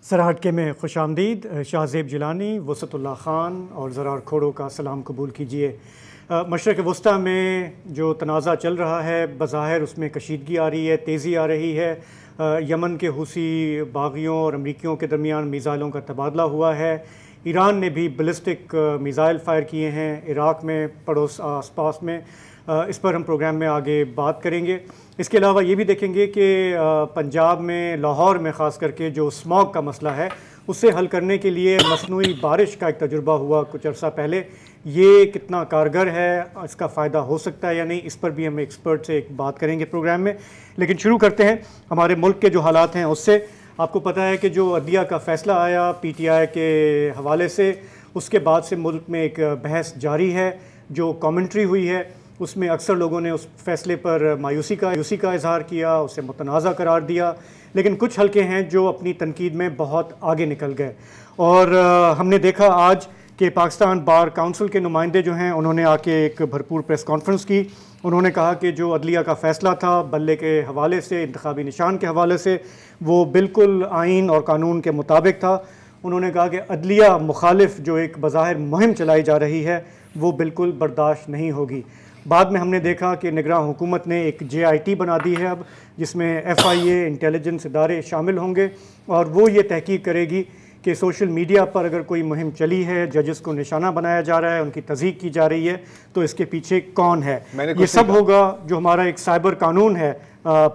سرا ہٹکے میں خوش آمدید. شاہ زیب جیلانی، وسعت اللہ خان اور زرار کھوڑو کا سلام قبول کیجیے. مشرق وسطیٰ میں جو تنازع چل رہا ہے بظاہر اس میں کشیدگی آ رہی ہے، تیزی آ رہی ہے. یمن کے حوثی باغیوں اور امریکیوں کے درمیان میزائلوں کا تبادلہ ہوا ہے. ایران نے بھی بلسٹک میزائل فائر کیے ہیں عراق میں، پڑوس آس پاس میں. اس پر ہم پروگرام میں آگے بات کریں گے. اس کے علاوہ یہ بھی دیکھیں گے کہ پنجاب میں، لاہور میں خاص کر کے جو اسموگ کا مسئلہ ہے اس سے حل کرنے کے لیے مصنوعی بارش کا ایک تجربہ ہوا کچھ عرصہ پہلے. یہ کتنا کارگر ہے، اس کا فائدہ ہو سکتا ہے یا نہیں، اس پر بھی ہم ایکسپرٹ سے ایک بات کریں گے پروگرام میں. لیکن شروع کرتے ہیں ہمارے ملک کے جو حالات ہیں اس سے. آپ کو پتہ ہے کہ جو عدلیہ کا فیصلہ آیا پی ٹی آئی کے حوالے سے، اس کے بعد سے ملک میں ایک بحث جاری ہے. جو کامنٹری ہوئی ہے اس میں اکثر لوگوں نے اس فیصلے پر مایوسی کا اظہار کیا، اسے متنازع قرار دیا. لیکن کچھ حلقے ہیں جو اپنی تنقید میں بہت آگے نکل گئے. اور ہم نے دیکھا آج کہ پاکستان بار کونسل کے نمائندے جو ہیں انہوں نے آ کے ایک بھرپور پریس کانفرنس کی. انہوں نے کہا کہ جو عدلیہ کا فیصلہ تھا بلے کے حوالے سے، انتخابی نشان کے حوالے سے، وہ بالکل آئین اور قانون کے مطابق تھا. انہوں نے کہا کہ عدلیہ مخالف جو ایک بظاہر مہم چلائی جا رہی ہے وہ بالکل برداشت نہیں ہوگی. بعد میں ہم نے دیکھا کہ نگراں حکومت نے ایک JIT بنا دی ہے اب، جس میں FIA انٹیلیجنس ادارے شامل ہوں گے اور وہ یہ تحقیق کرے گی کہ سوشل میڈیا پر اگر کوئی مہم چلی ہے، ججز کو نشانہ بنایا جا رہا ہے، ان کی تضییق کی جا رہی ہے، تو اس کے پیچھے کون ہے. یہ سب ہوگا جو ہمارا ایک سائبر قانون ہے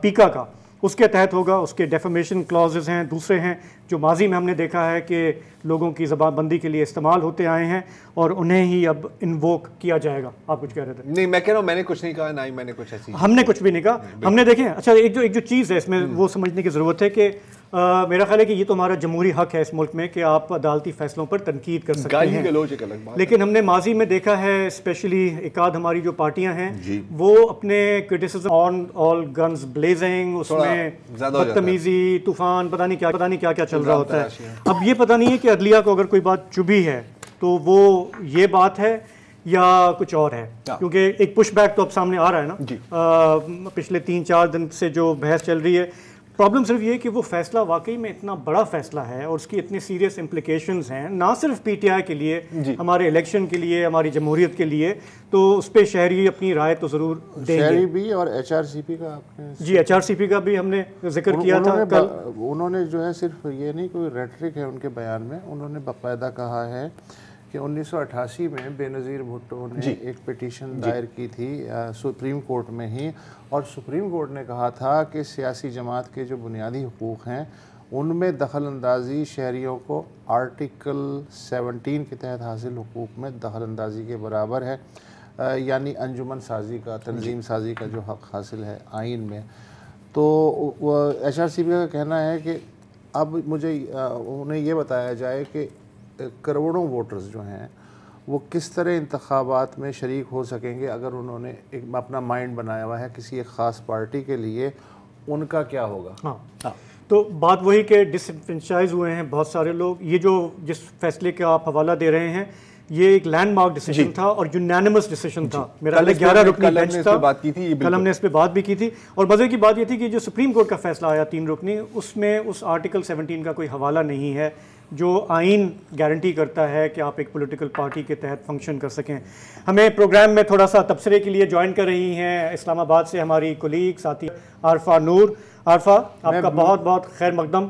پیکا کا، اس کے تحت ہوگا. اس کے ڈیفیمیشن کلازز ہیں، دوسرے ہیں جو ماضی میں ہم نے دیکھا ہے کہ لوگوں کی زبان بندی کے لیے استعمال ہوتے آئے ہیں اور انہیں ہی اب انووک کیا جائے گا. آپ کچھ کہہ رہے تھے؟ نہیں، میں کہہ رہا ہوں میں نے کچھ نہیں کہا، نہ ہی میں نے کچھ ایسی، ہم نے کچھ بھی نہیں کہا. ہم نے دیکھیں اچھا ایک جو چیز ہے اس میں وہ سمجھنے کی ضرورت ہے کہ میرا خیال ہے کہ یہ تو ہمارا جمہوری حق ہے اس ملک میں کہ آپ عدالتی فیصلوں پر تنقید کر سکتے ہیں. لیکن ہم نے ماضی میں دیکھا ہے اسپیشلی ایک آدھ ہماری جو پارٹیاں ہیں وہ اپنے کرٹیسزم آن آل گنز بلیزنگ، اس میں بدتمیزی، طوفان، پتہ نہیں کیا چل رہا ہوتا ہے. اب یہ پتہ نہیں ہے کہ عدلیہ کو اگر کوئی بات چبھی ہے تو وہ یہ بات ہے یا کچھ اور ہے، کیونکہ ایک پش بیک تو اب سامنے آ رہا ہے نا. پچھلے 3-4 دن سے جو بحث چل رہی ہے، پرابلم صرف یہ ہے کہ وہ فیصلہ واقعی میں اتنا بڑا فیصلہ ہے اور اس کی اتنی سیریس امپلیکیشنز ہیں، نہ صرف PTI کے لیے، ہمارے الیکشن کے لیے، ہماری جمہوریت کے لیے. تو اس پہ شہری اپنی رائے تو ضرور دیں گے. شہری بھی اور HRCP کا آپ نے HRCP کا بھی ہم نے ذکر کیا تھا کل. انہوں نے جو ہے صرف یہ نہیں کوئی ریٹرک ہے ان کے بیان میں، انہوں نے باقاعدہ کہا ہے کہ 1988 میں بے نظیر بھٹو نے ایک پٹیشن دائر کی تھی سپریم کورٹ میں ہی، اور سپریم کورٹ نے کہا تھا کہ سیاسی جماعت کے جو بنیادی حقوق ہیں ان میں دخل اندازی شہریوں کو آرٹیکل 17 کے تحت حاصل حقوق میں دخل اندازی کے برابر ہے، یعنی انجمن سازی کا، تنظیم سازی کا جو حق حاصل ہے آئین میں. تو HRCP کا کہنا ہے کہ اب مجھے انہیں یہ بتایا جائے کہ کروڑوں ووٹرز جو ہیں وہ کس طرح انتخابات میں شریک ہو سکیں گے اگر انہوں نے ایک اپنا مائنڈ بنایا ہوا ہے کسی ایک خاص پارٹی کے لیے، ان کا کیا ہوگا. تو بات وہی کہ ڈس انفرینچائز ہوئے ہیں بہت سارے لوگ. یہ جو جس فیصلے کا آپ حوالہ دے رہے ہیں یہ ایک لینڈ مارک ڈیسیجن تھا اور یونینیمس ڈیسیجن تھا. میرا 11 رکنی بینچ تھا، کل ہم نے اس پہ بات بھی کی تھی. اور مزے کی بات یہ تھی کہ جو سپریم کورٹ کا فیصلہ آیا 3 رکنی، اس میں اس آرٹیکل 17 کا کوئی حوالہ نہیں ہے جو آئین گارنٹی کرتا ہے کہ آپ ایک پولیٹیکل پارٹی کے تحت فنکشن کر سکیں. ہمیں پروگرام میں تھوڑا سا تبصرے کے لیے جوائن کر رہی ہیں اسلام آباد سے ہماری کولیگ ساتھی عارفہ نور. عارفہ آپ کا بہت بہت خیر مقدم.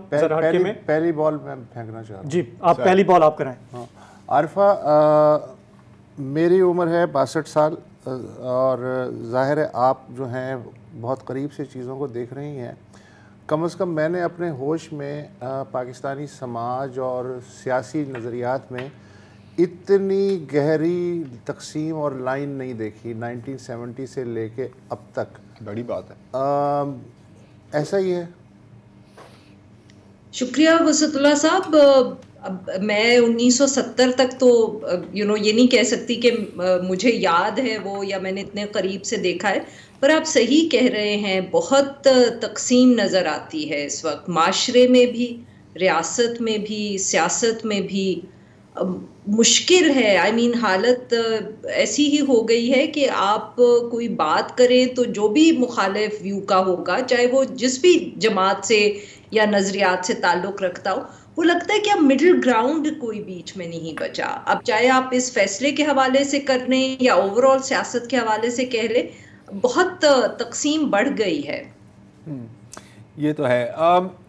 پہلی بال میں پھینکنا چاہتا ہوں. جی آپ پہلی بال آپ کرائیں. عارفہ، میری عمر ہے 62 سال اور ظاہر ہے آپ جو ہیں بہت قریب سے چیزوں کو دیکھ رہی ہیں. کم از کم میں نے اپنے ہوش میں پاکستانی سماج اور سیاسی نظریات میں اتنی گہری تقسیم اور لائن نہیں دیکھی 1970 سے لے کے اب تک. بڑی بات ہے. ایسا ہی ہے. شکریہ وسعت اللہ صاحب. میں 1970 تک تو یہ نہیں کہہ سکتی کہ مجھے یاد ہے وہ یا میں نے اتنے قریب سے دیکھا ہے، پر آپ صحیح کہہ رہے ہیں بہت تقسیم نظر آتی ہے اس وقت، معاشرے میں بھی، ریاست میں بھی، سیاست میں بھی. مشکل ہے، حالت ایسی ہی ہو گئی ہے کہ آپ کوئی بات کریں تو جو بھی مخالف ویو کا ہوگا، چاہے وہ جس بھی جماعت سے یا نظریات سے تعلق رکھتا ہو، وہ لگتا ہے کہ اب مڈل گراؤنڈ کوئی بیچ میں نہیں بچا. اب چاہے آپ اس فیصلے کے حوالے سے کر لیں یا اوور آل سیاست کے حوالے سے کہہ لیں, بہت تقسیم بڑھ گئی ہے. یہ تو ہے.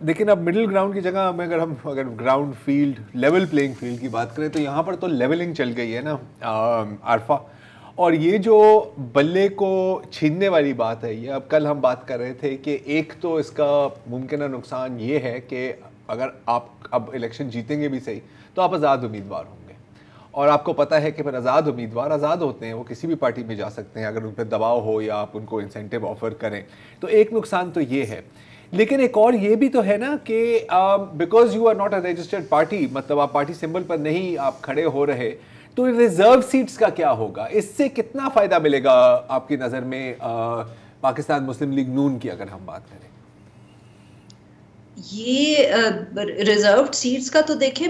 لیکن اب مڈل گراؤنڈ کی جگہ میں اگر ground field, level playing field کی بات کریں تو یہاں پر تو لیولنگ چل گئی ہے نا عارفہ. اور یہ جو بلے کو چھیننے والی بات ہے, یہ اب کل ہم بات کر رہے تھے کہ ایک تو اس کا ممکنہ نقصان یہ ہے کہ اگر آپ اب الیکشن جیتیں گے بھی صحیح تو آپ آزاد امیدوار ہوں گے, اور آپ کو پتہ ہے کہ پھر آزاد امیدوار آزاد ہوتے ہیں, وہ کسی بھی پارٹی میں جا سکتے ہیں اگر ان پہ دباؤ ہو یا آپ ان کو انسینٹیو آفر کریں. تو ایک نقصان تو یہ ہے. لیکن ایک اور یہ بھی تو ہے نا کہ because you are not a registered party, مطلب آپ پارٹی سمبل پر نہیں آپ کھڑے ہو رہے, تو ریزرو سیٹس کا کیا ہوگا؟ اس سے کتنا فائدہ ملے گا آپ کی نظر میں پاکستان مسلم لیگ نون کی اگر ہم بات کریں؟ یہ ریزروڈ سیٹس کا تو دیکھیں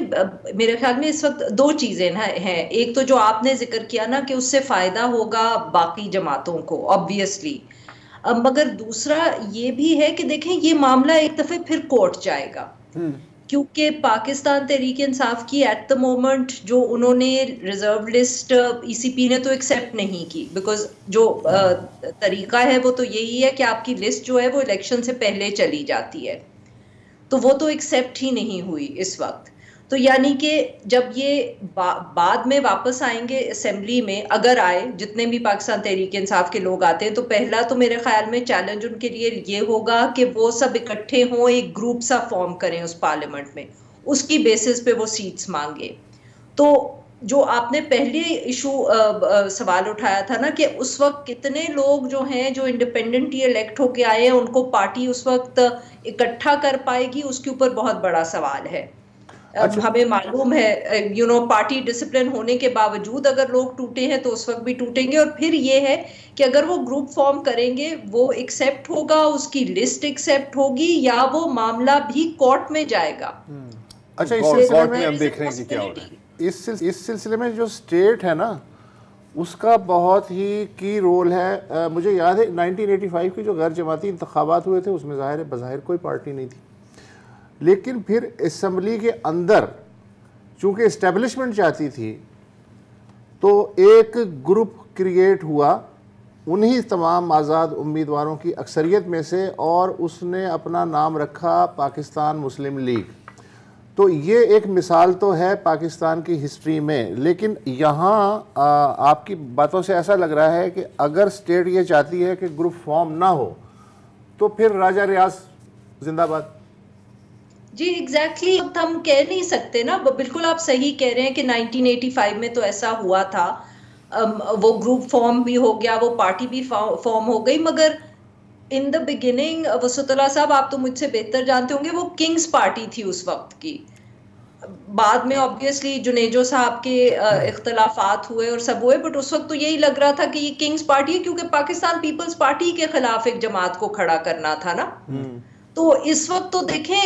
میرے خیال میں اس وقت دو چیزیں ہیں. ایک تو جو آپ نے ذکر کیا نا کہ اس سے فائدہ ہوگا باقی جماعتوں کو آبویسلی, مگر دوسرا یہ بھی ہے کہ دیکھیں یہ معاملہ ایک دفعہ پھر کورٹ جائے گا, کیونکہ پاکستان تحریک انصاف کی ایٹ دا مومنٹ جو انہوں نے ریزرو لسٹ ای سی پی نے تو ایکسیپٹ نہیں کی, بیکاز جو طریقہ ہے وہ تو یہی ہے کہ آپ کی لسٹ جو ہے وہ الیکشن سے پہلے چلی جاتی ہے, تو وہ تو ایکسیپٹ ہی نہیں ہوئی اس وقت. تو یعنی کہ جب یہ بعد میں واپس آئیں گے اسمبلی میں, اگر آئے جتنے بھی پاکستان تحریک انصاف کے لوگ آتے ہیں, تو پہلا تو میرے خیال میں چیلنج ان کے لیے یہ ہوگا کہ وہ سب اکٹھے ہوں, ایک گروپ سا فارم کریں اس پارلیمنٹ میں, اس کی بیسس پہ وہ سیٹس مانگے. تو جو آپ نے پہلے ایشو سوال اٹھایا تھا نا کہ اس وقت کتنے لوگ جو ہیں جو انڈیپینڈنٹلی الیکٹ ہو کے آئے ہیں ان کو پارٹی اس وقت اکٹھا کر پائے گی, اس کے اوپر بہت بڑا سوال ہے. ہمیں معلوم ہے پارٹی ڈسپلن ہونے کے باوجود اگر لوگ ٹوٹے ہیں تو اس وقت بھی ٹوٹیں گے, اور پھر یہ ہے کہ اگر وہ گروپ فارم کریں گے وہ ایکسیپٹ ہوگا, اس کی لسٹ ایکسیپٹ ہوگی, یا وہ معاملہ بھی کورٹ میں جائے گا. اچھا, اس سلسلے میں جو اسٹیٹ ہے نا اس کا بہت ہی کی رول ہے. مجھے یاد ہے 1985 کے جو غیر جماعتی انتخابات ہوئے تھے اس میں بظاہر کوئی پارٹی نہیں تھی, لیکن پھر اسمبلی کے اندر چونکہ اسٹیبلشمنٹ چاہتی تھی تو ایک گروپ کریٹ ہوا انہی تمام آزاد امیدواروں کی اکثریت میں سے, اور اس نے اپنا نام رکھا پاکستان مسلم لیگ. تو یہ ایک مثال تو ہے پاکستان کی ہسٹری میں. لیکن یہاں آپ کی باتوں سے ایسا لگ رہا ہے کہ اگر اسٹیٹ یہ چاہتی ہے کہ گروپ فارم نہ ہو تو پھر راجہ ریاض زندہ باد. جی ایگزیکٹلی, ہم کہہ نہیں سکتے نا, بالکل آپ صحیح کہہ رہے ہیں کہ 1985 میں تو ایسا ہوا تھا, وہ گروپ فارم بھی ہو گیا, وہ پارٹی بھی فارم ہو گئی, مگر ان دا بگننگ وسط اللہ صاحب آپ تو مجھ سے بہتر جانتے ہوں گے وہ کنگز پارٹی تھی اس وقت کی. بعد میں آبویسلی جنیجو صاحب کے اختلافات ہوئے اور سب ہوئے, بٹ اس وقت تو یہی لگ رہا تھا کہ یہ کنگز پارٹی ہے, کیونکہ پاکستان پیپلز پارٹی کے خلاف ایک جماعت کو کھڑا کرنا تھا نا. تو اس وقت تو دیکھیں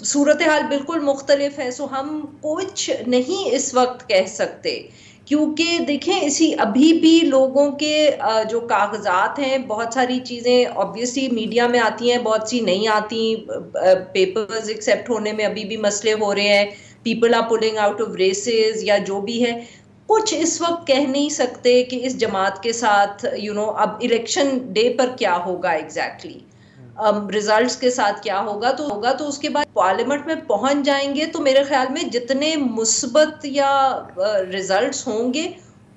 صورتحال بالکل مختلف ہے. سو ہم کچھ نہیں اس وقت کہہ سکتے, کیونکہ دیکھیں اسی ابھی بھی لوگوں کے جو کاغذات ہیں, بہت ساری چیزیں آبویسلی میڈیا میں آتی ہیں, بہت سی نہیں آتی, پیپرز ایکسیپٹ ہونے میں ابھی بھی مسئلے ہو رہے ہیں, people are pulling out of races یا جو بھی ہے. کچھ اس وقت کہہ نہیں سکتے کہ اس جماعت کے ساتھ اب الیکشن ڈے پر کیا ہوگا ایگزیکٹلی, ریزلٹس کے ساتھ کیا ہوگا تو اس کے بعد پارلیمنٹ میں پہنچ جائیں گے تو میرے خیال میں جتنے مثبت یا ریزلٹس ہوں گے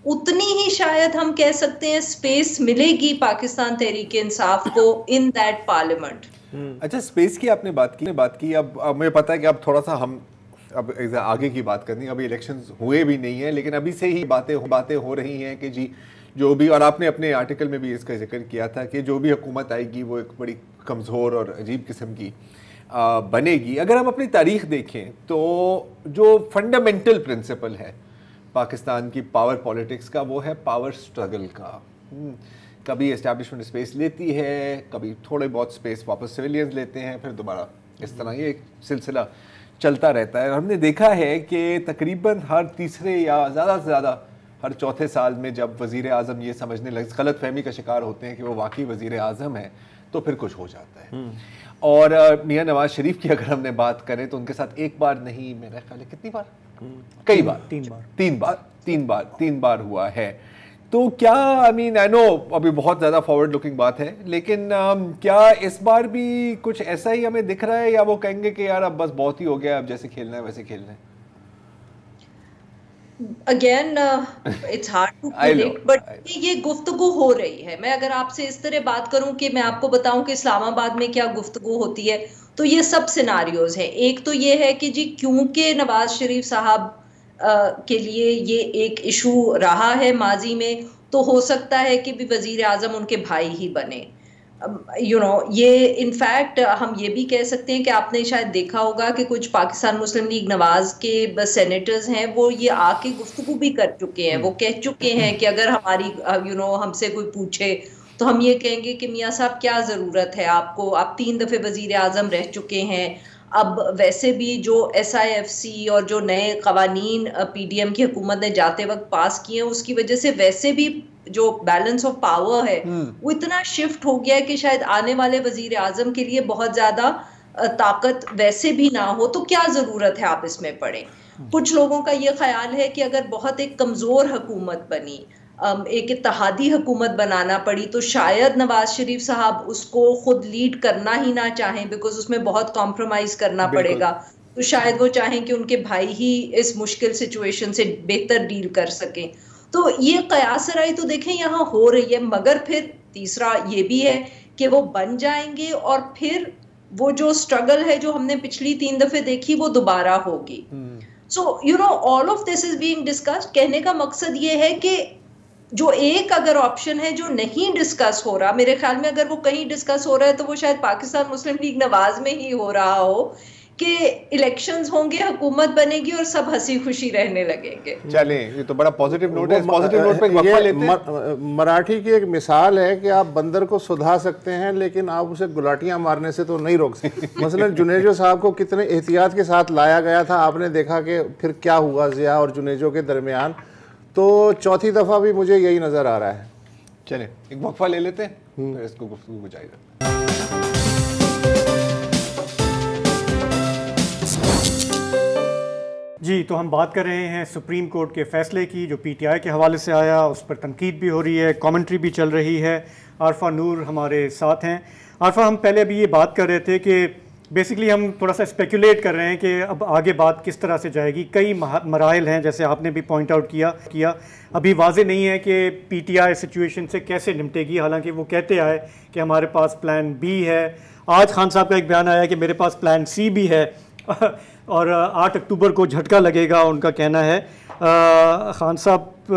اتنی ہی شاید ہم کہہ سکتے ہیں اسپیس ملے گی پاکستان تحریک انصاف کو ان دیٹ پارلیمنٹ. اچھا, اسپیس کی آپ نے بات کی. اب مجھے پتا ہے کہ اب تھوڑا سا ہم اب آگے کی بات کرنی, ابھی الیکشنز ہوئے بھی نہیں ہیں, لیکن ابھی سے ہی باتیں ہو رہی ہیں کہ جی جو بھی, اور آپ نے اپنے آرٹیکل میں بھی اس کا ذکر کیا تھا کہ جو بھی حکومت آئے گی وہ ایک بڑی کمزور اور عجیب قسم کی بنے گی. اگر ہم اپنی تاریخ دیکھیں تو جو فنڈامنٹل پرنسپل ہے پاکستان کی پاور پالیٹکس کا وہ ہے پاور سٹرگل کا. کبھی اسٹیبلشمنٹ اسپیس لیتی ہے, کبھی تھوڑے بہت اسپیس واپس سویلینز لیتے ہیں, پھر دوبارہ اس طرح یہ ایک سلسلہ چلتا رہتا ہے. ہم نے دیکھا ہے کہ تقریباً ہر تیسرے یا زیادہ سے زیادہ ہر چوتھے سال میں جب وزیر اعظم یہ سمجھنے غلط فہمی کا شکار ہوتے ہیں کہ وہ واقعی وزیر اعظم ہے, تو پھر کچھ ہو جاتا ہے. اور میاں نواز شریف کی اگر ہم نے بات کریں تو ان کے ساتھ ایک بار نہیں, میرا خیال ہے کتنی بار, کئی بار, تین بار ہوا ہے. تو کیا آئی نو ابھی بہت زیادہ فارورڈ لکنگ بات ہے, لیکن کیا اس بار بھی کچھ ایسا ہی ہمیں دکھ رہا ہے, یا وہ کہیں گے کہ یار اب بس بہت ہی ہو گیا, اب جیسے کھیلنا ہے ویسے کھیلنا ہے؟ Again it's hard to predict, but یہ گفتگو ہو رہی ہے. میں اگر آپ سے اس طرح بات کروں کہ میں آپ کو بتاؤں کہ اسلام آباد میں کیا گفتگو ہوتی ہے, تو یہ سب سیناریوز ہیں. ایک تو یہ ہے کہ جی کیونکہ نواز شریف صاحب کے لیے یہ ایک ایشو رہا ہے ماضی میں, تو ہو سکتا ہے کہ بھی وزیر اعظم ان کے بھائی ہی بنے. یہ انفیکٹ ہم یہ بھی کہہ سکتے ہیں کہ آپ نے شاید دیکھا ہوگا کہ کچھ پاکستان مسلم لیگ نواز کے سینیٹرز ہیں, وہ یہ آ کے گفتگو بھی کر چکے ہیں. وہ کہہ چکے ہیں کہ اگر ہماری ہم سے کوئی پوچھے تو ہم یہ کہیں گے کہ میاں صاحب کیا ضرورت ہے آپ کو, آپ 3 دفعے وزیر اعظم رہ چکے ہیں. اب ویسے بھی جو ایس آئی ایف سی اور جو نئے قوانین پی ڈی ایم کی حکومت نے جاتے وقت پاس کیے ہیں, اس کی وجہ سے ویسے بھی جو بیلنس آف پاور ہے وہ اتنا شفٹ ہو گیا ہے کہ شاید آنے والے وزیر اعظم کے لیے بہت زیادہ طاقت ویسے بھی نہ ہو, تو کیا ضرورت ہے آپ اس میں پڑیں. کچھ لوگوں کا یہ خیال ہے کہ اگر بہت ایک کمزور حکومت بنی, ایک اتحادی حکومت بنانا پڑی, تو شاید نواز شریف صاحب اس کو خود لیڈ کرنا ہی نہ چاہیں, بیکاز اس میں بہت کمپرومائز کرنا پڑے گا. تو شاید وہ چاہیں کہ ان کے بھائی ہی اس مشکل سچویشن سے بہتر ڈیل کر سکیں. تو یہ قیاس رائے تو دیکھیں یہاں ہو رہی ہے, مگر پھر تیسرا یہ بھی ہے کہ وہ بن جائیں گے اور پھر وہ جو اسٹرگل ہے جو ہم نے پچھلی 3 دفعے دیکھی وہ دوبارہ ہوگی. So all of this is being discussed. کہنے کا مقصد یہ ہے کہ جو ایک اگر آپشن ہے جو نہیں ڈسکس ہو رہا, میرے خیال میں اگر وہ کہیں ڈسکس ہو رہا ہے تو وہ شاید پاکستان مسلم لیگ نواز میں ہی ہو رہا ہو, کہ الیکشنز ہوں گے, حکومت بنے گی اور سب ہنسی خوشی رہنے لگیں گے. چلیں یہ تو بڑا پازیٹیو نوٹ ہے, اس پازیٹیو نوٹ پہ ایک وقفہ لیتے ہیں. مراٹھی کی ایک مثال ہے کہ آپ بندر کو سدھا سکتے ہیں لیکن آپ اسے گلاٹیاں مارنے سے تو نہیں روک سکتے. مثلا جنیجو صاحب کو کتنے احتیاط کے ساتھ لایا گیا تھا, آپ نے دیکھا کہ پھر کیا ہوا ضیاء اور جنیجو کے درمیان. تو چوتھی دفعہ بھی مجھے یہی نظر آ رہا ہے. چلیں ایک وقفہ لے لیتے ہیں, پھر اس کو گفتگو کو جاری رکھتے ہیں. جی, تو ہم بات کر رہے ہیں سپریم کورٹ کے فیصلے کی جو پی ٹی آئی کے حوالے سے آیا, اس پر تنقید بھی ہو رہی ہے, کامنٹری بھی چل رہی ہے. عارفہ نور ہمارے ساتھ ہیں. عارفہ, ہم پہلے ابھی یہ بات کر رہے تھے کہ بیسیکلی ہم تھوڑا سا اسپیکولیٹ کر رہے ہیں کہ اب آگے بات کس طرح سے جائے گی. کئی مراحل ہیں جیسے آپ نے بھی پوائنٹ آؤٹ کیا. ابھی واضح نہیں ہے کہ پی ٹی آئی سچویشن سے کیسے نمٹے گی, حالانکہ وہ کہتے آئے کہ ہمارے پاس پلان بی ہے. آج خان صاحب کا ایک بیان آیا کہ میرے پاس پلان سی بھی ہے, اور 8 اکتوبر کو جھٹکا لگے گا, ان کا کہنا ہے. خان صاحب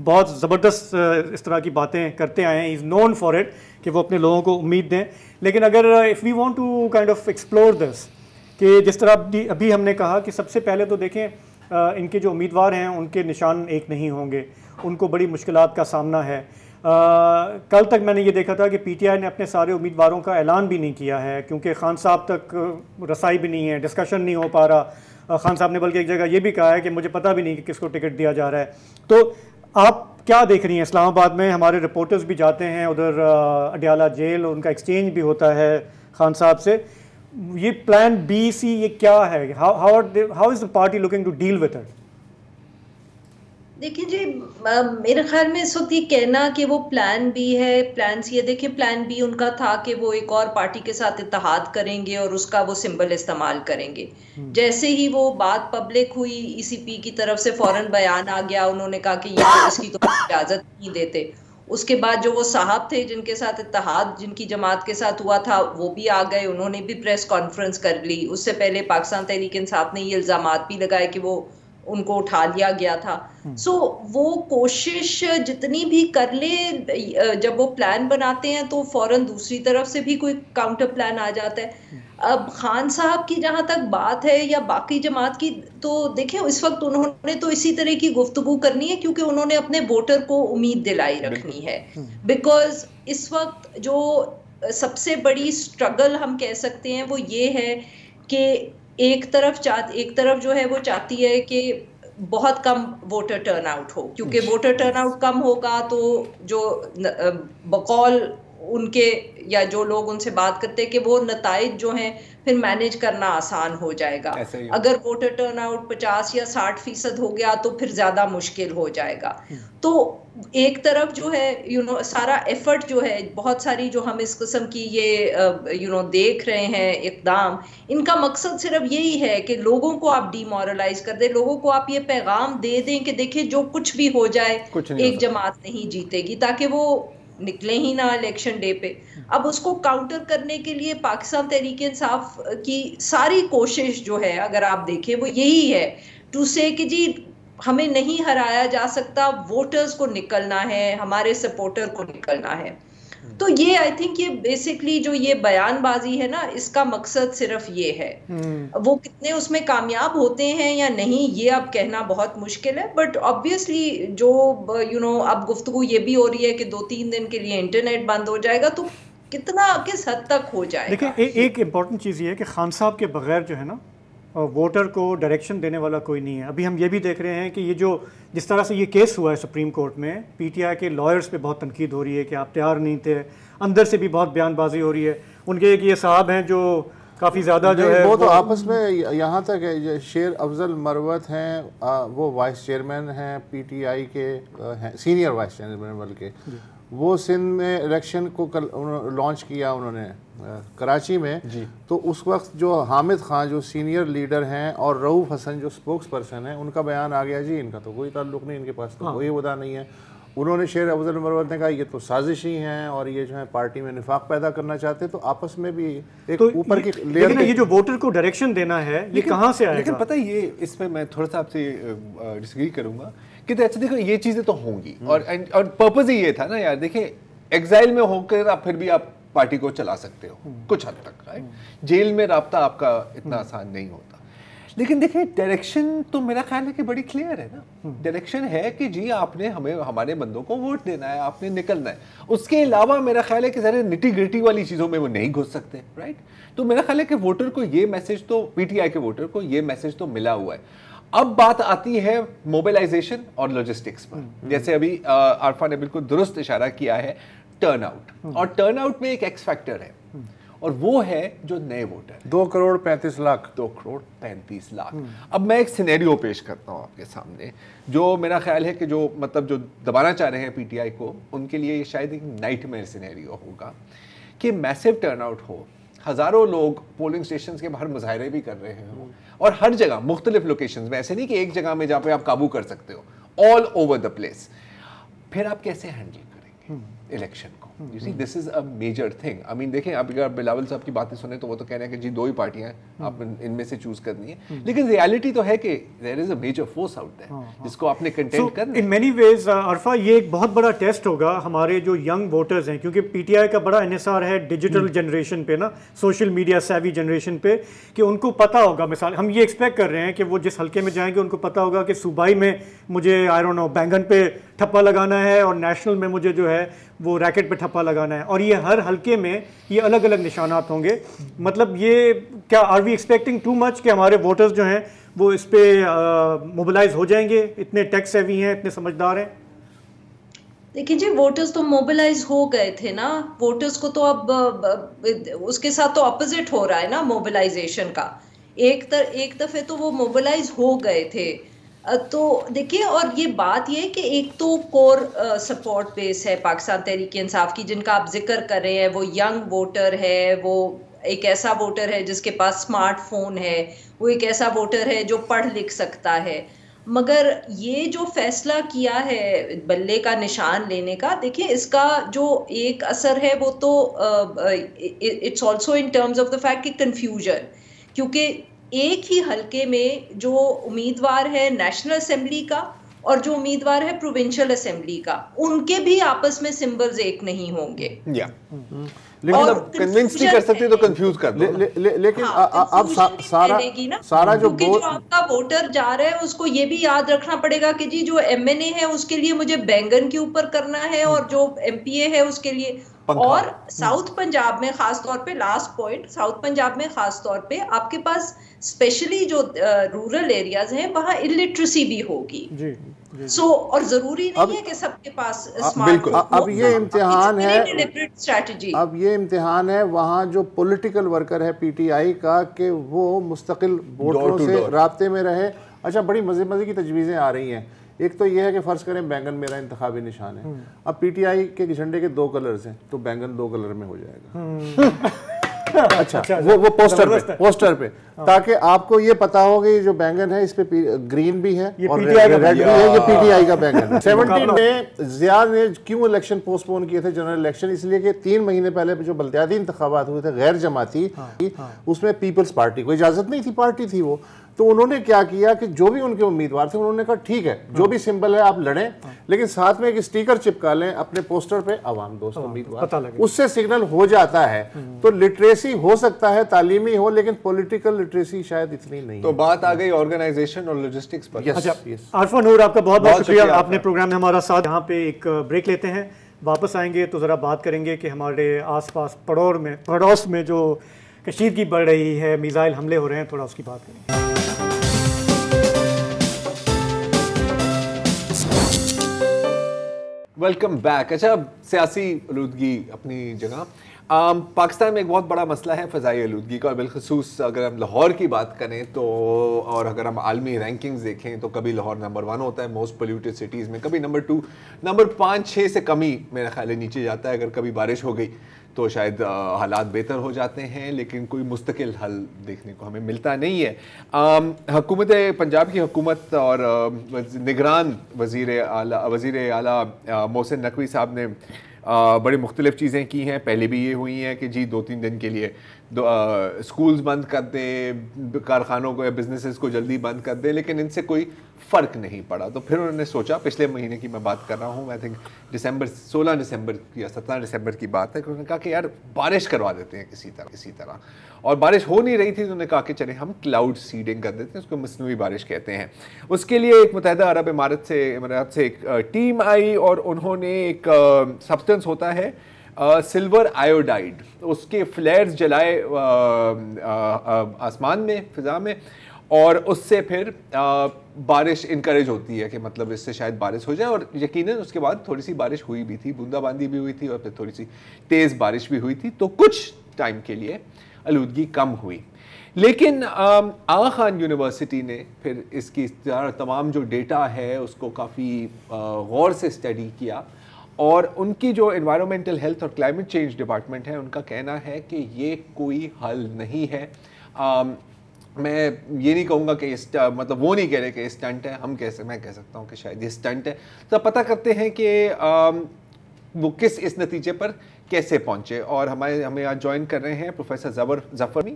بہت زبردست اس طرح کی باتیں کرتے آئے ہیں, ہی از نون فار اٹ, کہ وہ اپنے لوگوں کو امید دیں. لیکن اگر if we want to kind of explore this, کہ جس طرح ابھی ہم نے کہا کہ سب سے پہلے تو دیکھیں ان کے جو امیدوار ہیں ان کے نشان ایک نہیں ہوں گے, ان کو بڑی مشکلات کا سامنا ہے. کل تک میں نے یہ دیکھا تھا کہ پی ٹی آئی نے اپنے سارے امیدواروں کا اعلان بھی نہیں کیا ہے, کیونکہ خان صاحب تک رسائی بھی نہیں ہے, ڈسکشن نہیں ہو پا رہا. خان صاحب نے بلکہ ایک جگہ یہ بھی کہا ہے کہ مجھے پتہ بھی نہیں کہ کس کو ٹکٹ دیا جا رہا ہے. تو آپ کیا دیکھ رہی ہیں؟ اسلام آباد میں ہمارے رپورٹرز بھی جاتے ہیں ادھر اڈیالہ جیل, ان کا ایکسچینج بھی ہوتا ہے خان صاحب سے. یہ پلان بی سی یہ کیا ہے؟ How is the party looking to deal with it? دیکھیں جی, میرے خیال میں اس وقت یہ کہنا کہ وہ پلان بی ہے, پلان سی ہے, دیکھیں پلان بی ان کا تھا کہ وہ ایک اور پارٹی کے ساتھ اتحاد کریں گے اور اس کا وہ سمبل استعمال کریں گے. جیسے ہی وہ بات پبلک ہوئی, ای سی پی کی طرف سے فوراً بیان آ گیا, انہوں نے کہا کہ یہ اس کی تو اجازت نہیں دیتے. اس کے بعد جو وہ صاحب تھے جن کے ساتھ اتحاد جن کی جماعت کے ساتھ ہوا تھا وہ بھی آ گئے, انہوں نے بھی پریس کانفرنس کر لی. اس سے پہلے پاکستان تحریک انصاف نے یہ الزامات بھی لگائے کہ وہ ان کو اٹھا لیا گیا تھا. سو وہ کوشش جتنی بھی کر لے, جب وہ پلان بناتے ہیں تو فوراً دوسری طرف سے بھی کوئی کاؤنٹر پلان آ جاتا ہے. اب خان صاحب کی جہاں تک بات ہے یا باقی جماعت کی, تو دیکھیں اس وقت انہوں نے تو اسی طرح کی گفتگو کرنی ہے کیونکہ انہوں نے اپنے ووٹر کو امید دلائی رکھنی ہے. بیکاز اس وقت جو سب سے بڑی اسٹرگل ہم کہہ سکتے ہیں وہ یہ ہے کہ ایک طرف جو ہے وہ چاہتی ہے کہ بہت کم ووٹر ٹرن آؤٹ ہو, کیونکہ ووٹر ٹرن آؤٹ کم ہوگا تو جو بقول ان کے یا جو لوگ ان سے بات کرتے ہیں کہ وہ نتائج جو ہیں پھر مینیج کرنا آسان ہو جائے گا. اگر ووٹر ٹرن آؤٹ 50 یا 60% ہو گیا تو پھر زیادہ مشکل ہو جائے گا. تو ایک طرف جو ہے سارا ایفرٹ جو ہے, بہت ساری جو ہم اس قسم کی یہ دیکھ رہے ہیں اقدام, ان کا مقصد صرف یہی ہے کہ لوگوں کو آپ ڈی مورلائز کر دیں, لوگوں کو آپ یہ پیغام دے دیں کہ دیکھیں جو کچھ بھی ہو جائے ایک جماعت نہیں جیتے گی, تاکہ وہ نکلے ہی نہ الیکشن ڈے پہ. اب اس کو کاؤنٹر کرنے کے لیے پاکستان تحریک انصاف کی ساری کوشش جو ہے اگر آپ دیکھیں وہ یہی ہے ٹو سے کہ جی ہمیں نہیں ہرایا جا سکتا, ووٹرز کو نکلنا ہے, ہمارے سپورٹر کو نکلنا ہے. تو یہ آئی تھنک یہ بیسکلی جو یہ بیان بازی ہے نا, اس کا مقصد صرف یہ ہے. وہ کتنے اس میں کامیاب ہوتے ہیں یا نہیں یہ اب کہنا بہت مشکل ہے, بٹ آبویسلی جو اب گفتگو یہ بھی ہو رہی ہے کہ 2-3 دن کے لیے انٹرنیٹ بند ہو جائے گا, تو کتنا کس حد تک ہو جائے گا. دیکھیں ایک امپورٹنٹ چیز یہ ہے کہ خان صاحب کے بغیر جو ہے نا ووٹر کو ڈائریکشن دینے والا کوئی نہیں ہے. ابھی ہم یہ بھی دیکھ رہے ہیں کہ یہ جو جس طرح سے یہ کیس ہوا ہے سپریم کورٹ میں, پی ٹی آئی کے لائرز پہ بہت تنقید ہو رہی ہے کہ آپ تیار نہیں تھے, اندر سے بھی بہت بیان بازی ہو رہی ہے. ان کے ایک یہ صاحب ہیں جو کافی زیادہ جو ہے وہ تو آپس میں یہاں تک شیر افضل مروت ہیں, وہ وائس چیئرمین ہیں پی ٹی آئی کے, سینئر وائس چیئرمین بلکہ, وہ سندھ میں الیکشن کو لانچ کیا انہوں نے کراچی میں. تو اس وقت جو حامد خان جو سینئر لیڈر ہیں اور رؤوف حسن جو سپوکس پرسن ہیں, ان کا بیان آ گیا جی ان کا تو کوئی تعلق نہیں, ان کے پاس تو کوئی عہدہ نہیں ہے. انہوں نے شیر افضل مروت نے کہا یہ تو سازشی ہیں اور یہ جو ہے پارٹی میں نفاق پیدا کرنا چاہتے, تو آپس میں بھی ایک اوپر کی لیکن یہ جو ووٹر کو ڈائریکشن دینا ہے یہ کہاں سے آئے گا؟ لیکن پتہ یہ اس میں میں تھوڑا سا آپ سے ڈس ایگری کروں گا کہ اچھا دیکھو یہ چیزیں تو ہوں گی, اور پرپز ہی یہ تھا نا یار, دیکھیں ایگزائل میں ہو کر آپ پھر بھی آپ پارٹی کو چلا سکتے ہو کچھ حد تک, جیل میں رابطہ آپ کا اتنا آسان نہیں ہوتا. لیکن دیکھیں ڈائریکشن تو میرا خیال ہے کہ بڑی کلیئر ہے نا. ڈائریکشن ہے کہ جی آپ نے ہمیں ہمارے بندوں کو ووٹ دینا ہے, آپ نے نکلنا ہے. اس کے علاوہ میرا خیال ہے کہ ذرا نٹی گریٹی والی چیزوں میں وہ نہیں گھس سکتے, رائٹ. تو میرا خیال ہے کہ ووٹر کو یہ میسج تو, پی ٹی آئی کے ووٹر کو یہ میسج تو ملا ہوا ہے. اب بات آتی ہے موبلائزیشن اور لاجسٹکس پر. جیسے ابھی عارفہ نے بالکل درست اشارہ کیا ہے ٹرن آؤٹ, اور ٹرن آؤٹ میں ایک ایکس فیکٹر ہے, اور وہ ہے جو نئے ووٹر 2,35,00,000. اب میں ایک سینیریو پیش کرتا ہوں آپ کے سامنے, جو میرا خیال ہے کہ جو مطلب جو دبانا چاہ رہے ہیں پی ٹی آئی کو, ان کے لیے یہ شاید ایک نائٹ میئر سینیریو ہوگا کہ میسو ٹرن آؤٹ ہو, ہزاروں لوگ پولنگ اسٹیشنز کے باہر مظاہرے بھی کر رہے ہوں, اور ہر جگہ مختلف لوکیشنز میں, ایسے نہیں کہ ایک جگہ میں جہاں پہ آپ قابو کر سکتے ہو, آل اوور دا پلیس. پھر آپ کیسے ہینڈل کریں گے الیکشن کو؟ You see, this is a major thing. I mean, دیکھیں اب اگر بلاول صاحب کی باتیں سنیں تو وہ تو کہہ رہے ہیں کہ جی 2 ہی پارٹیاں ہیں, آپ ان میں سے چوز کرنی ہے, لیکن ریالٹی تو ہے کہ there is a major force out there جس کو آپ نے کنٹینٹ کرنا ہے. in many ways عرفہ یہ ایک بہت بڑا ٹیسٹ ہوگا ہمارے جو ینگ ووٹرز ہیں, کیونکہ پی ٹی آئی کا بڑا انحصار ہے ڈیجیٹل جنریشن پہ نا, سوشل میڈیا سیوی جنریشن پہ, کہ ان کو پتہ ہوگا. مثال ہم یہ ایکسپیکٹ کر رہے ہیں کہ وہ جس حلقے میں جائیں گے ان کو پتہ ہوگا کہ صوبائی میں مجھے آئی ڈونٹ نو بینگن پہ ٹھپا لگانا ہے, اور نیشنل میں مجھے جو ہے وہ ریکٹ پہ ٹھپا لگانا ہے, اور یہ ہر حلقے میں یہ الگ الگ نشانات ہوں گے. مطلب یہ کیا are we expecting too much کہ ہمارے ووٹرز جو ہیں وہ اس پہ موبلائز ہو جائیں گے, اتنے ٹیک سیوی ہیں, اتنے سمجھدار ہیں؟ دیکھیں جی ووٹرز تو موبلائز ہو گئے تھے نا, ووٹرز کو تو اب اس کے ساتھ تو اپوزٹ ہو رہا ہے نا موبلائزیشن کا. ایک دفعہ تو وہ موبلائز ہو گئے تھے. تو دیکھیے, اور یہ بات یہ ہے کہ ایک تو کور سپورٹ بیس ہے پاکستان تحریک انصاف کی جن کا آپ ذکر کر رہے ہیں, وہ ینگ ووٹر ہے, وہ ایک ایسا ووٹر ہے جس کے پاس اسمارٹ فون ہے, وہ ایک ایسا ووٹر ہے جو پڑھ لکھ سکتا ہے. مگر یہ جو فیصلہ کیا ہے بلے کا نشان لینے کا, دیکھیں اس کا جو ایک اثر ہے وہ تو it's also in terms of the fact کہ کنفیوژن, کیونکہ ایک ہی حلقے میں جو امیدوار ہے نیشنل اسمبلی کا اور جو امیدوار ہے پروونشل اسمبلی کا, ان کے بھی آپس میں سمبلز ایک نہیں ہوں گے. لیکن اب کنونس نہیں کر سکتے تو کنفیوز کر دو. لیکن اب سارا جو آپ کا ووٹر جا رہا ہے اس کو یہ بھی یاد رکھنا پڑے گا کہ جی جو ایم این اے ہے اس کے لیے مجھے بینگن کے اوپر کرنا ہے, اور جو ایم پی اے ہے اس کے لیے. اور ساؤتھ پنجاب میں خاص طور پہ, لاسٹ پوائنٹ, ساؤتھ پنجاب میں خاص طور پہ آپ کے پاس اسپیشلی جو رورل ایریاز ہیں وہاں الٹریسی بھی ہوگی. سو اور ضروری نہیں ہے کہ سب کے پاس اسمارٹ فون. اب یہ امتحان ہے, اسٹریٹجی اب یہ امتحان ہے وہاں جو پولیٹیکل ورکر ہے پی ٹی آئی کا کہ وہ مستقل ووٹروں سے رابطے میں رہے. اچھا بڑی مزے کی تجویزیں آ رہی ہیں. ایک تو یہ ہے کہ فرض کریں بینگن میرا انتخابی نشان ہے, اب پی ٹی آئی کے جھنڈے کے 2 کلرز ہیں تو بینگن 2 کلر میں ہو جائے گا. اچھا وہ پوسٹر پہ تاکہ آپ کو یہ پتا ہو کہ جو بینگن ہے اس پہ گرین بھی ہے اور ریڈ بھی ہے, یہ پی ٹی آئی کا بینگن ہے. 17 میں ضیاء نے کیوں الیکشن پوسٹ پون کیے تھے جنرل الیکشن؟ اس لیے کہ 3 مہینے پہلے جو بلدیاتی انتخابات ہوئے تھے غیر جماعتی, اس میں پیپلز پارٹی کو اجازت نہیں تھی, پارٹی تھی وہ. تو انہوں نے کیا کیا کہ جو بھی ان کے امیدوار تھے انہوں نے کہا ٹھیک ہے جو بھی سمبل ہے آپ لڑیں, لیکن ساتھ میں ایک اسٹیکر چپکا لیں اپنے پوسٹر پہ عوام دوست امیدوار, اس سے سگنل ہو جاتا ہے. تو لٹریسی ہو سکتا ہے تعلیمی ہو, لیکن پولیٹیکل لٹریسی شاید اتنی نہیں. تو بات آ گئی آرگنائزیشن اور لاجسٹکس پر. عارفہ نور آپ کا بہت بہت شکریہ, آپ نے پروگرام میں ہمارا ساتھ. یہاں پہ ایک بریک لیتے ہیں, واپس آئیں گے تو ذرا بات کریں گے کہ ہمارے آس پاس پڑوس میں جو کشیدگی بڑھ رہی ہے, میزائل حملے ہو رہے ہیں, تھوڑا اس کی بات کریں. Welcome back. اچھا سیاسی آلودگی اپنی جگہ, پاکستان میں ایک بہت بڑا مسئلہ ہے فضائی آلودگی کا, اور بالخصوص اگر ہم لاہور کی بات کریں تو, اور اگر ہم عالمی رینکنگز دیکھیں تو کبھی لاہور نمبر 1 ہوتا ہے موسٹ پولیوٹڈ سٹیز میں, کبھی نمبر 2, نمبر 5-6 سے کم ہی میرا خیال ہے نیچے جاتا ہے. اگر کبھی بارش ہو گئی تو شاید حالات بہتر ہو جاتے ہیں, لیکن کوئی مستقل حل دیکھنے کو ہمیں ملتا نہیں ہے. حکومت پنجاب کی حکومت اور نگران وزیر اعلیٰ محسن نقوی صاحب نے بڑی مختلف چیزیں کی ہیں. پہلے بھی یہ ہوئی ہیں کہ جی 2-3 دن کے لیے اسکولز بند کر دیں, کارخانوں کو یا بزنسز کو جلدی بند کر دیں, لیکن ان سے کوئی فرق نہیں پڑا. تو پھر انہوں نے سوچا, پچھلے مہینے کی میں بات کر رہا ہوں, آئی تھنک 16 دسمبر یا 17 دسمبر کی بات ہے, کہ انہوں نے کہا کہ یار بارش کروا دیتے ہیں کسی طرح. اور بارش ہو نہیں رہی تھی تو انہوں نے کہا کہ چلیں ہم کلاؤڈ سیڈنگ کر دیتے ہیں, اس کو مصنوعی بارش کہتے ہیں. اس کے لیے ایک متحدہ عرب امارات سے ایک ٹیم آئی, اور انہوں نے ایک سبسٹنس ہوتا ہے سلور آیوڈائڈ, اس کے فلیئرز جلائے آسمان میں, فضا میں, اور اس سے پھر بارش انکریج ہوتی ہے کہ مطلب اس سے شاید بارش ہو جائے. اور یقیناً اس کے بعد تھوڑی سی بارش ہوئی بھی تھی, بوندا باندی بھی ہوئی تھی, اور پھر تھوڑی سی تیز بارش بھی ہوئی تھی, تو کچھ ٹائم کے لیے آلودگی کم ہوئی. لیکن آغا خان یونیورسٹی نے پھر اس کی تمام جو ڈیٹا ہے اس کو کافی غور سے اسٹڈی کیا, اور ان کی جو انوائرمنٹل ہیلتھ اور کلائمیٹ چینج ڈپارٹمنٹ ہے, ان کا کہنا ہے کہ یہ کوئی حل نہیں ہے. میں یہ نہیں کہوں گا کہ مطلب وہ نہیں کہہ رہے کہ اسٹنٹ ہے, میں کہہ سکتا ہوں کہ شاید یہ اسٹنٹ ہے. تو پتہ کرتے ہیں کہ وہ اس نتیجے پر کیسے پہنچے. اور ہمیں آج جوائن کر رہے ہیں professor Zafar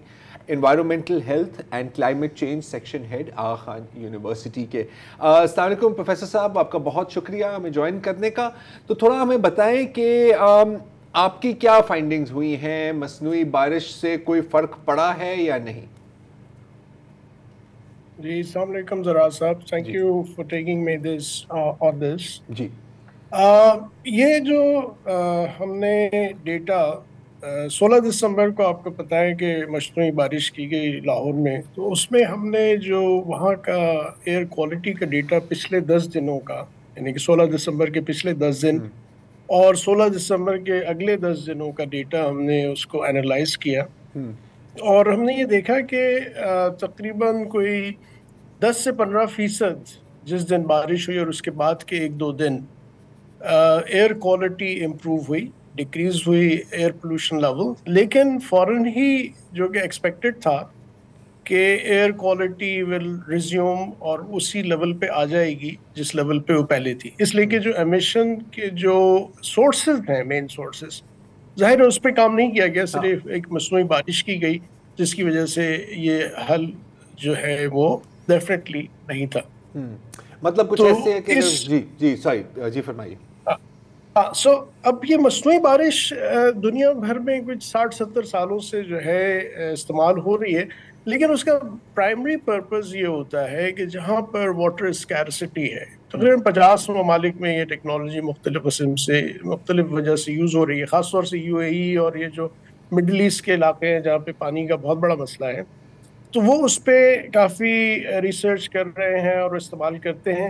environmental health and climate change section head Aga Khan University کے. السلام علیکم پروفیسر صاحب, آپ کا بہت شکریہ ہمیں جوائن کرنے کا. تو تھوڑا ہمیں بتائیں کہ آپ کی کیا فائنڈنگز ہوئی ہیں, مصنوعی بارش سے کوئی فرق پڑا ہے یا نہیں؟ جی السلام علیکم زرار صاحب, thank you for taking me this on this. جی یہ جو ہم نے ڈیٹا 16 دسمبر کو آپ کو پتہ ہے کہ مصنوعی بارش کی گئی لاہور میں, تو اس میں ہم نے جو وہاں کا ایئر کوالٹی کا ڈیٹا پچھلے 10 دنوں کا, یعنی کہ 16 دسمبر کے پچھلے 10 دن اور 16 دسمبر کے اگلے 10 دنوں کا ڈیٹا ہم نے اس کو انالائز کیا, اور ہم نے یہ دیکھا کہ تقریباً کوئی 10 سے 15% جس دن بارش ہوئی اور اس کے بعد کے 1-2 دن ایئر کوالٹی امپروو ہوئی, ڈیکریز ہوئی ایئر پولوشن لیول. لیکن فوراً ہی جو کہ ایکسپیکٹڈ تھا کہ ایئر کوالٹی ول ریزیوم اور اسی لیول پہ آ جائے گی جس لیول پہ وہ پہلے تھی, اس لیے کہ جو ایمیشن کے جو سورسز ہیں, مین سورسز, ظاہر ہے اس پہ کام نہیں کیا گیا, صرف ایک مصنوعی بارش کی گئی جس کی وجہ سے یہ حل جو ہے وہ ڈیفینیٹلی نہیں تھا. مطلب کچھ ایسے ہے کہ جی فرمائیے. سو اب یہ مصنوعی بارش دنیا بھر میں کچھ 60-70 سالوں سے جو ہے استعمال ہو رہی ہے, لیکن اس کا پرائمری پرپز یہ ہوتا ہے کہ جہاں پر واٹر اسکیرسٹی ہے, تقریباً 50 ممالک میں یہ ٹیکنالوجی مختلف قسم سے مختلف وجہ سے یوز ہو رہی ہے, خاص طور سے UAE اور یہ جو مڈل ایسٹ کے علاقے ہیں جہاں پہ پانی کا بہت بڑا مسئلہ ہے, تو وہ اس پہ کافی ریسرچ کر رہے ہیں اور استعمال کرتے ہیں.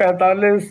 45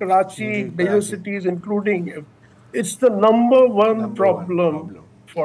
Karachi, major cities including, it's the number one problem for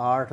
8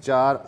4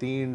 3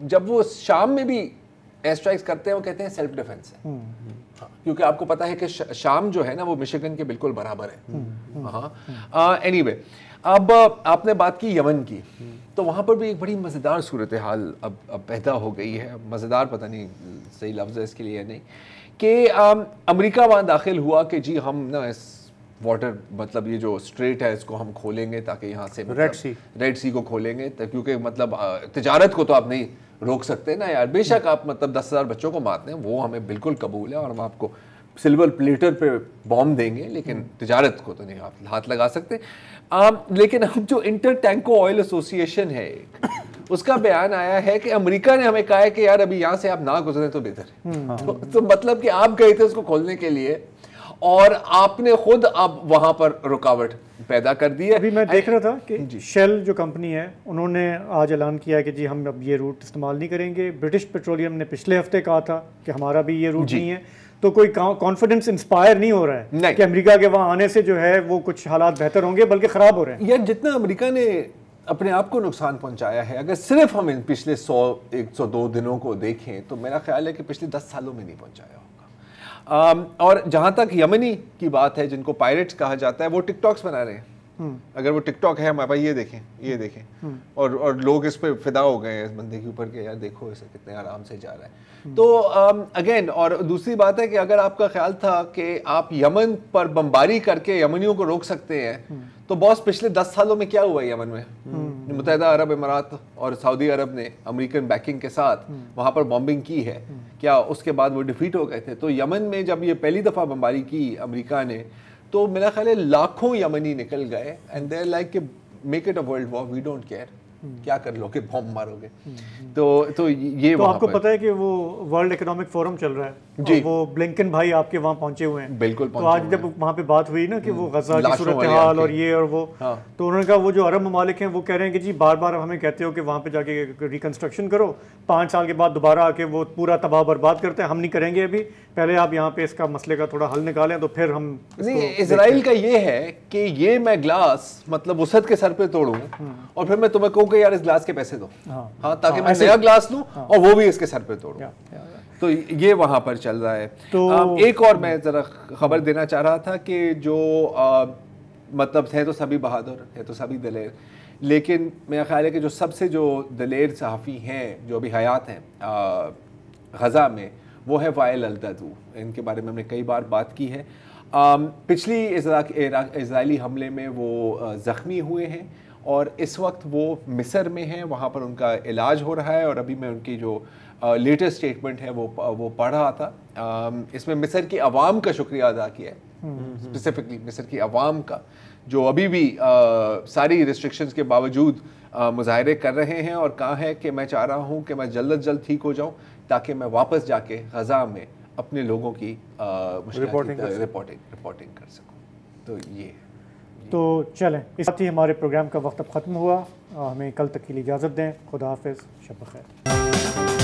جب وہ شام میں بھی ایئر اسٹرائکس کرتے ہیں وہ کہتے ہیں سیلف ڈیفense ہے, کیونکہ آپ کو پتا ہے کہ شام جو ہے نا وہ مشیگن کے بالکل برابر ہے. ہاں اینی وے, اب آپ نے بات کی یمن کی, تو وہاں پر بھی ایک بڑی مزیدار صورتحال اب پیدا ہو گئی ہے. مزیدار پتہ نہیں صحیح لفظ ہے اس کے لیے یا نہیں, کہ امریکہ وہاں داخل ہوا کہ جی ہم نا اس واٹر مطلب یہ جو اسٹریٹ ہے اس کو ہم کھولیں گے تاکہ یہاں سے ریڈ سی کو کھولیں گے, کیونکہ مطلب تجارت کو تو آپ نہیں روک سکتے نا یار. بے شک آپ مطلب 10,000 بچوں کو مارتے ہیں وہ ہمیں بالکل قبول ہے اور ہم آپ کو سلور پلیٹر پہ بوم دیں گے, لیکن تجارت کو تو نہیں آپ ہاتھ لگا سکتے. لیکن اب جو انٹر ٹینکو آئل ایسوسی ایشن ہے اس کا بیان آیا ہے کہ امریکہ نے ہمیں کہا ہے کہ یار ابھی یہاں سے آپ نہ گزریں تو بہتر ہے. تو مطلب کہ آپ گئے تھے اس کو کھولنے کے لیے اور آپ نے خود اب وہاں پر رکاوٹ پیدا کر دی ہے. ابھی میں دیکھ رہا تھا کہ شیل جو کمپنی ہے انہوں نے آج اعلان کیا کہ جی ہم اب یہ روٹ استعمال نہیں کریں گے. برٹش پیٹرولیم نے پچھلے ہفتے کہا تھا کہ ہمارا بھی یہ روٹ نہیں ہے. تو کوئی کانفیڈنس انسپائر نہیں ہو رہا ہے کہ امریکہ کے وہاں آنے سے جو ہے وہ کچھ حالات بہتر ہوں گے, بلکہ خراب ہو رہے ہیں. یار جتنا امریکہ نے اپنے آپ کو نقصان پہنچایا ہے, اگر صرف ہم ان پچھلے 102 دنوں کو دیکھیں تو میرا خیال ہے کہ پچھلے 10 سالوں میں نہیں پہنچایا ہوگا. اور جہاں تک یمنی کی بات ہے جن کو پائریٹس کہا جاتا ہے, وہ ٹک ٹاکس بنا رہے ہیں. اگر وہ ٹک ٹاک ہے ہمارے پاس, یہ دیکھیں اور لوگ اس پہ فدا ہو گئے ہیں اس بندے کے اوپر کہ یار دیکھو اسے کتنے آرام سے جا رہا ہے. تو اگین, اور دوسری بات ہے کہ اگر آپ کا خیال تھا کہ آپ یمن پر بمباری کر کے یمنیوں کو روک سکتے ہیں, تو باس پچھلے 10 سالوں میں کیا ہوا ہے یمن میں؟ متحدہ عرب امارات اور سعودی عرب نے امریکن بیکنگ کے ساتھ وہاں پر بمبنگ کی ہے. کیا اس کے بعد وہ ڈیفیٹ ہو گئے تھے؟ تو یمن میں جب یہ پہلی دفعہ بمباری کی امریکہ نے تو میرا خیال ہے لاکھوں یمنی نکل گئے, اینڈ دے آر لائک کہ make it a world war, we don't care, کیا کر لو کہ بم مارو گے. تو یہ تو آپ کو پتہ ہے کہ وہ ورلڈ اکنامک فورم چل رہا ہے جی, وہ بلنکن بھائی آپ کے وہاں پہنچے ہوئے ہیں. بالکل. تو آج جب وہاں پہ بات ہوئی نا کہ وہ غزہ کی صورتحال اور یہ اور وہ, تو انہوں نے کہا وہ جو عرب ممالک ہیں وہ کہہ رہے ہیں کہ جی بار بار ہمیں کہتے ہو کہ وہاں پہ جا کے ریکنسٹرکشن کرو, 5 سال کے بعد دوبارہ آ کے وہ پورا تباہ برباد کرتے ہیں, ہم نہیں کریں گے ابھی, پہلے آپ یہاں پہ اس کا مسئلے کا تھوڑا حل نکالیں تو پھر ہم. اسرائیل کا یہ ہے کہ یہ میں گلاس مطلب وسعت کے سر پہ توڑوں اور پھر میں تمہیں کہوں کہ یار اس گلاس کے پیسے دو, ہاں تاکہ میں نیا گلاس لوں اور وہ بھی اس کے سر پہ توڑوں. تو یہ وہاں پر چل رہا ہے. تو ایک اور میں ذرا خبر دینا چاہ رہا تھا کہ جو مطلب ہے تو سبھی بہادر ہے تو سبھی دلیر, لیکن میرا خیال ہے کہ جو سب سے جو دلیر صحافی ہیں جو ابھی حیات ہیں غزہ میں, وہ ہے وائل الدادو. ان کے بارے میں ہم نے کئی بار بات کی ہے. پچھلی اسرائیلی حملے میں وہ زخمی ہوئے ہیں اور اس وقت وہ مصر میں ہیں, وہاں پر ان کا علاج ہو رہا ہے. اور ابھی میں ان کی جو لیٹسٹ اسٹیٹمنٹ ہے وہ پڑھ رہا تھا. اس میں مصر کی عوام کا شکریہ ادا کیا ہے, اسپیسیفکلی مصر کی عوام کا, جو ابھی بھی ساری ریسٹرکشنز کے باوجود مظاہرے کر رہے ہیں, اور کہا ہے کہ میں چاہ رہا ہوں کہ میں جلد از جلد ٹھیک ہو جاؤں تاکہ میں واپس جا کے غزہ میں اپنے لوگوں کی رپورٹنگ کر سکوں. تو یہ تو چلیں, اس ساتھ ہی ہمارے پروگرام کا وقت اب ختم ہوا. ہمیں کل تک کے لیے اجازت دیں. خدا حافظ, شب بخیر.